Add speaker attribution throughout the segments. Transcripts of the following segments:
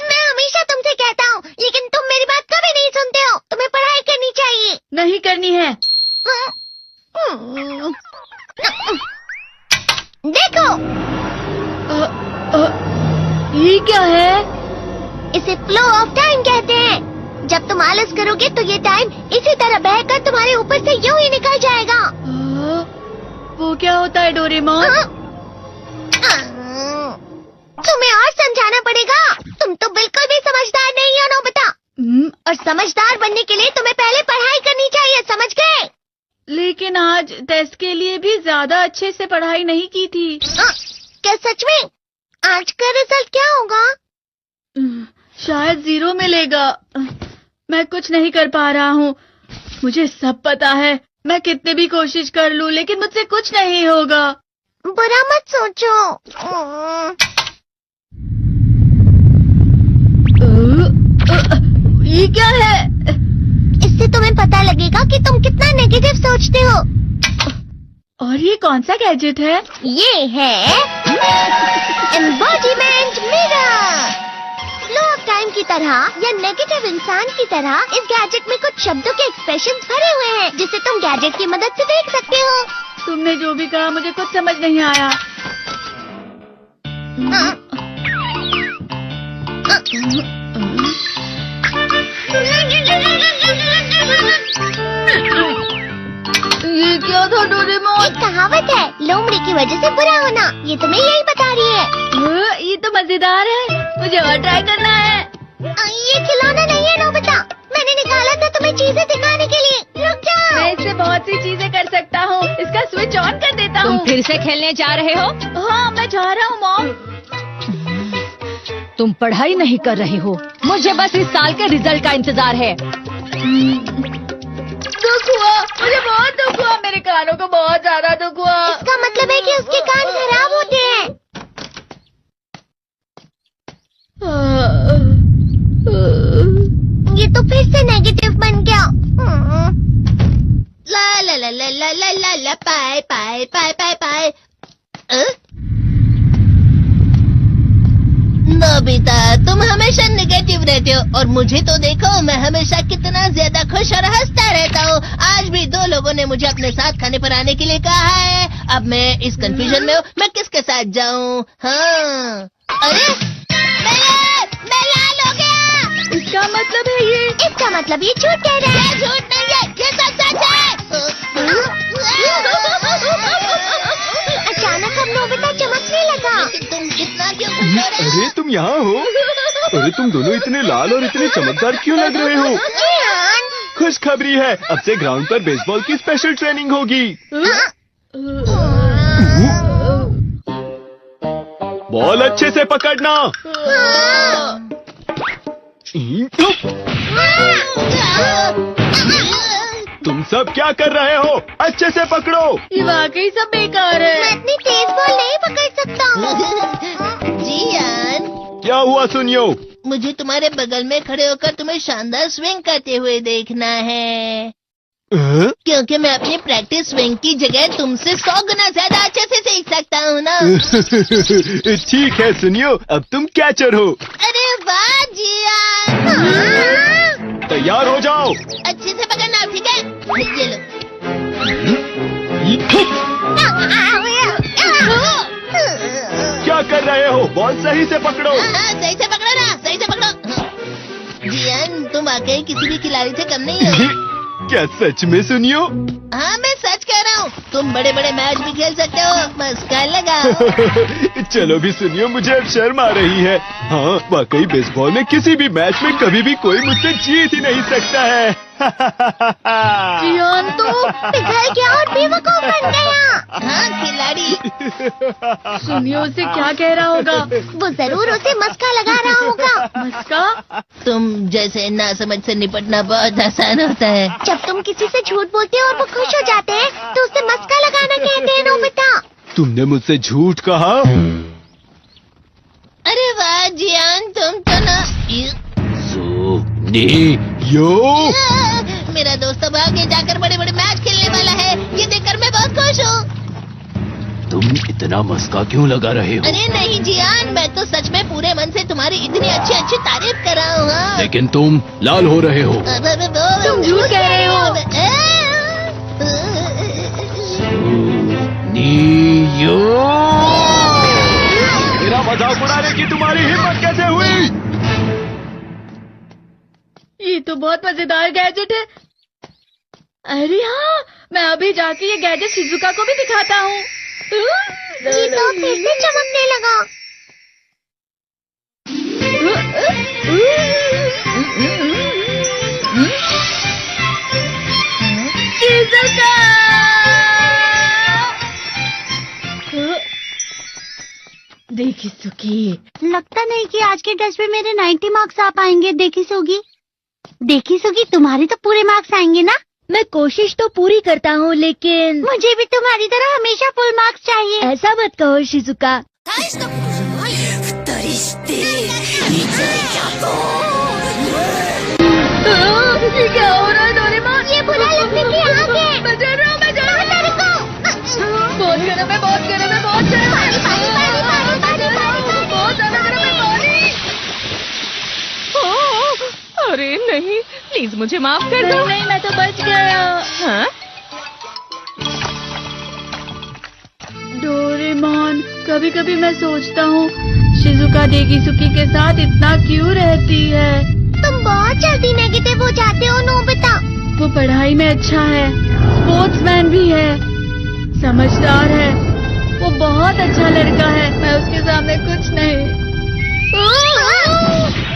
Speaker 1: मैं हमेशा तुमसे कहता हूँ, लेकिन तुम मेरी बात कभी नहीं सुनते हो। तुम्हें पढ़ाई करनी चाहिए।
Speaker 2: नहीं करनी है।
Speaker 1: देखो,
Speaker 2: ये क्या है?
Speaker 1: इसे फ्लो ऑफ टाइम कहते हैं। जब तुम आलस करोगे तो ये टाइम इसी तरह बहकर तुम्हारे ऊपर से यूं ही निकल जाएगा।
Speaker 2: वो क्या होता है डोरेमोन?
Speaker 1: तुम्हें और समझाना पड़ेगा। तुम तो बिल्कुल भी समझदार नहीं हो नोबिता। और समझदार बनने के लिए तुम्हें पहले पढ़ाई करनी चाहिए, समझ गए?
Speaker 2: लेकिन आज टेस्ट के लिए भी ज्यादा अच्छे से पढ़ाई नहीं की थी।
Speaker 1: क्या सच में? आज का रिजल्ट क्या होगा?
Speaker 2: शायद 0 मिलेगा। मैं कुछ नहीं कर पा रहा हूँ। मुझे सब पता है। मैं कितनी भी कोशिश कर लूँ, लेकिन मुझसे कुछ नहीं होगा।
Speaker 1: बुरा मत सोचो।
Speaker 2: ये क्या है?
Speaker 1: इससे तुम्हें पता लगेगा कि तुम कितना नेगेटिव सोचते हो।
Speaker 2: और ये कौन सा गैजेट है?
Speaker 1: ये है embodiment mirror. Flow of time की तरह या नेगेटिव इंसान की तरह इस गैजेट में कुछ शब्दों के एक्सप्रेशंस भरे हुए हैं, जिसे तुम गैजेट की मदद से देख सकते हो।
Speaker 2: तुमने जो भी कहा मुझे कुछ समझ नहीं आया। ये क्या था डोरेमोन?
Speaker 1: एक कहावत है, लोमड़ी की वजह से बुरा होना। ये तुम्हें यही बता रही है।
Speaker 2: ये तो मजेदार है। मुझे और ट्राई करना है।
Speaker 1: ये खिलौना नहीं है नोबिता। मैंने निकाला था तुम्हें चीजें दिखाने के लिए। रुक जाओ।
Speaker 2: मैं इससे बहुत सी चीजें कर सकता हूँ। इसका स्विच ऑन कर देता हूँ।
Speaker 3: तुम फिर से खेलने जा रहे हो?
Speaker 2: हाँ, मैं जा रहा हूँ मॉम।
Speaker 3: तुम पढ़ाई नहीं कर रहे हो। मुझे बस इस साल के रिजल्ट का इंतजार है।
Speaker 2: दुख हुआ, मुझे बहुत दुख हुआ। मेरे कानों को बहुत ज्यादा दुख हुआ।
Speaker 1: इसका मतलब है कि उसके कान खराब होते हैं। ये तो फिर से नेगेटिव बन गया। ला ला ला ला ला ला ला ला पाए पाए पाए पाए पाए। नोबिता, तुम हमेशा नेगेटिव रहते हो और मुझे तो देखो, मैं हमेशा कितना ज्यादा खुश और हंसता रहता हूँ। आज भी 2 लोगों ने मुझे अपने साथ खाने पर आने के लिए कहा है। अब मैं इस कंफ्यूजन में हूँ, मैं किसके साथ जाऊँ? हाँ, अरे मैं लाल हो गया।
Speaker 2: इसका मतलब है ये?
Speaker 1: इसका मतलब ये झूठ कह रहा है। झूठ नहीं है, ये सब सच है। अचानक अब नोबिता चमकने लगा। तुम कितना क्यों खुश हो रहे हो?
Speaker 4: अरे तुम यहाँ हो? अरे तुम दोनों इतने लाल और इतने चमकदार क्यों लग रहे हो? खुशखबरी है, अब से ग्राउंड पर बेसबॉल की स्पेशल ट्रेनिंग होगी। बॉल अच्छे से पकड़ना। तुम सब क्या कर रहे हो? अच्छे से पकड़ो।
Speaker 2: ये वाकई सब बेकार है।
Speaker 1: मैं इतनी तेज बॉल नहीं पकड़ सकता हूँ। जियान,
Speaker 4: क्या हुआ सुनियो?
Speaker 1: मुझे तुम्हारे बगल में खड़े होकर तुम्हें शानदार स्विंग करते हुए देखना है। क्योंकि मैं अपनी प्रैक्टिस स्विंग की जगह तुमसे 100 गुना ज्यादा अच्छे से सीख सकता हूँ ना।
Speaker 4: ठीक है सुनियो, अब तुम कैचर हो।
Speaker 1: अरे वाह जियान।
Speaker 4: तैयार हो जाओ।
Speaker 1: अच्छे से पकड़ना, ठीक है? ये लो।
Speaker 4: क्या कर रहे हो? बॉल सही से पकड़ो।
Speaker 1: सही से पकड़ो ना, सही से पकड़ो। जियान, तुम वाकई किसी भी खिलाड़ी से कम नहीं हो।
Speaker 4: क्या सच में सुनियो?
Speaker 1: हाँ, मैं सच कह रहा हूँ। तुम बड़े बड़े मैच भी खेल सकते हो। मस्का लगाओ।
Speaker 4: चलो भी सुनियो, मुझे अब शर्म आ रही है। हाँ, वाकई बेसबॉल में किसी भी मैच में कभी भी कोई मुझसे जीत ही नहीं सकता है।
Speaker 2: जियान तो
Speaker 1: पिघल गया और बेवकूफ बन गया। हाँ, खिलाड़ी।
Speaker 2: सुनियो उसे क्या कह रहा होगा?
Speaker 1: वो जरूर उसे मस्का लगा रहा होगा।
Speaker 2: मस्का?
Speaker 1: तुम जैसे नासमझ से निपटना बहुत आसान होता है। जब तुम किसी से झूठ बोलते हो और वो खुश हो जाते हैं, तो उसे मस्का लगाना कहते हैं नोबिता।
Speaker 4: तुमने मुझसे झूठ कहा?
Speaker 1: अरे वाह जियान, तुम तो ना।
Speaker 4: यो,
Speaker 1: मेरा दोस्त अब आगे जाकर बड़े बड़े मैच खेलने वाला है। ये देखकर मैं बहुत खुश हूँ।
Speaker 4: तुम इतना मस्का क्यों लगा रहे हो?
Speaker 1: अरे नहीं जियान, मैं तो सच में पूरे मन से तुम्हारी इतनी अच्छी अच्छी तारीफ कर रहा हूँ। हाँ।
Speaker 4: लेकिन तुम लाल हो रहे हो।
Speaker 1: तुम
Speaker 2: झूठ कह रहे हो।
Speaker 4: नीयो, मेरा मजाक उड़ाने की तुम्हारी हिम्मत कैसे हुई?
Speaker 2: ये तो बहुत मजेदार गैजेट है। अरे हाँ, मैं अभी जाके ये गैजेट शिजुका को भी दिखाता हूँ।
Speaker 1: ये तो फिर से चमकने लगा।
Speaker 2: शिजुका! देखी सुखी,
Speaker 5: लगता नहीं कि आज के टेस्ट में मेरे 90 मार्क्स आ पाएंगे। देखी सुगी, तुम्हारे तो पूरे मार्क्स आएंगे ना?
Speaker 3: मैं कोशिश तो पूरी करता हूँ, लेकिन
Speaker 5: मुझे भी तुम्हारी तरह हमेशा फुल मार्क्स चाहिए।
Speaker 3: ऐसा मत कहो शिजुका।
Speaker 2: ये क्या हो रहा है डोरेमोन?
Speaker 5: ये बुरा लगने की आग है।
Speaker 2: मैं डर रहा हूँ, मैं डर रहा हूँ। बहुत गर्म है, बहुत गर्म है, बहुत गर्म है। बहुत ज्यादा गर्म है पानी।
Speaker 6: अरे नहीं, प्लीज मुझे माफ कर दो।
Speaker 2: नहीं, मैं तो बच गया।
Speaker 6: हाँ?
Speaker 2: डोरेमोन, कभी कभी मैं सोचता हूँ शिजुका डेकिसुकी के साथ इतना क्यों रहती है।
Speaker 5: तुम बहुत जल्दी नेगेटिव हो जाते हो नोबिता।
Speaker 2: वो पढ़ाई में अच्छा है, स्पोर्ट्समैन भी है, समझदार है, वो बहुत अच्छा लड़का है। मैं उसके सामने कुछ नहीं।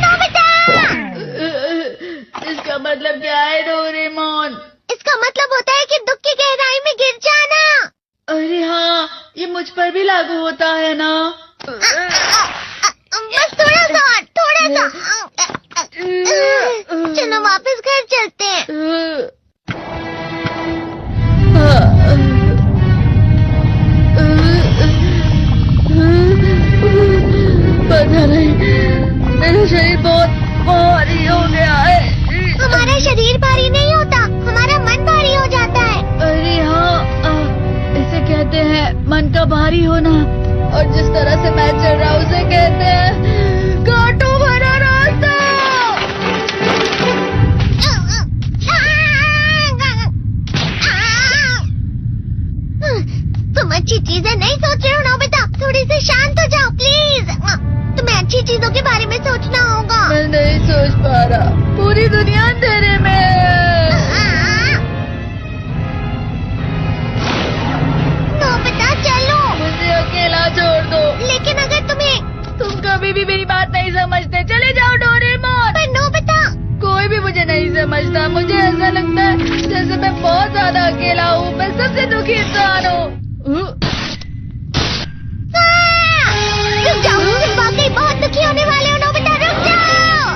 Speaker 5: नोबिता!
Speaker 2: इसका मतलब क्या है डोरेमोन?
Speaker 5: इसका मतलब होता है कि दुख की गहराई में गिर जाना।
Speaker 2: अरे हाँ, ये मुझ पर भी लागू होता है ना।
Speaker 5: बस थोड़ा सा। चलो वापस घर चलते हैं।
Speaker 2: पता नहीं, मेरा शरीर बहुत भारी हो गया है।
Speaker 5: हमारा शरीर भारी नहीं होता, हमारा मन भारी हो जाता है।
Speaker 2: अरे हाँ, इसे कहते हैं मन का भारी होना। और जिस तरह से मैं चल रहा हूँ उसे कहते हैं कांटों भरा रास्ता।
Speaker 5: तुम अच्छी चीजें नहीं सोच रहे हो नोबिता, थोड़ी सी शांत हो जाओ प्लीज। तुम्हें अच्छी चीजों के बारे में सोचना होगा।
Speaker 2: मैं नहीं सोच पा रहा, पूरी दुनिया अंधेरे में है।
Speaker 5: नोबिता चलो।
Speaker 2: मुझे अकेला छोड़ दो।
Speaker 5: लेकिन अगर
Speaker 2: तुम कभी भी मेरी बात नहीं समझते, चले जाओ डोरेमोन।
Speaker 5: पर नोबिता,
Speaker 2: कोई भी मुझे नहीं समझता। मुझे ऐसा लगता है जैसे मैं बहुत ज्यादा अकेला हूँ, मैं सबसे दुखी इंसान हूँ।
Speaker 5: रुक जाओ, तुम वाकई बहुत दुखी होने वाले हो नोबिता, रुक जाओ।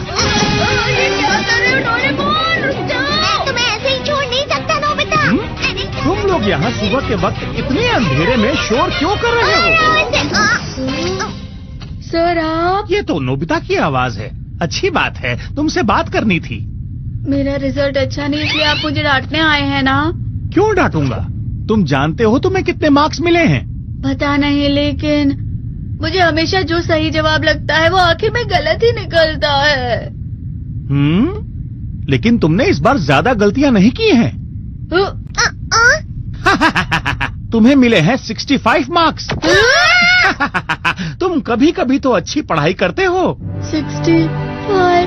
Speaker 2: ये क्या कर रहे हो डोरेमोन? रुक जाओ।
Speaker 5: मैं तुम्हें ऐसे ही छोड़ नहीं सकता नोबिता।
Speaker 7: तुम लोग यहाँ सुबह के वक्त इतने अंधेरे में शोर क्यों कर रहे हो?
Speaker 2: सर आप?
Speaker 7: ये तो नोबिता की आवाज है। अच्छी बात है, तुमसे बात करनी थी।
Speaker 2: मेरा रिजल्ट अच्छा नहीं, इसलिए आप मुझे डांटने आए हैं ना?
Speaker 7: क्यों डांटूंगा? तुम जानते हो तुम्हें कितने मार्क्स मिले हैं?
Speaker 2: पता नहीं, लेकिन मुझे हमेशा जो सही जवाब लगता है वो आखिर में गलत ही निकलता है।
Speaker 7: लेकिन तुमने इस बार ज्यादा गलतियां नहीं की हैं। तुम्हें मिले हैं 65 मार्क्स। तुम कभी कभी तो अच्छी पढ़ाई करते हो।
Speaker 2: 65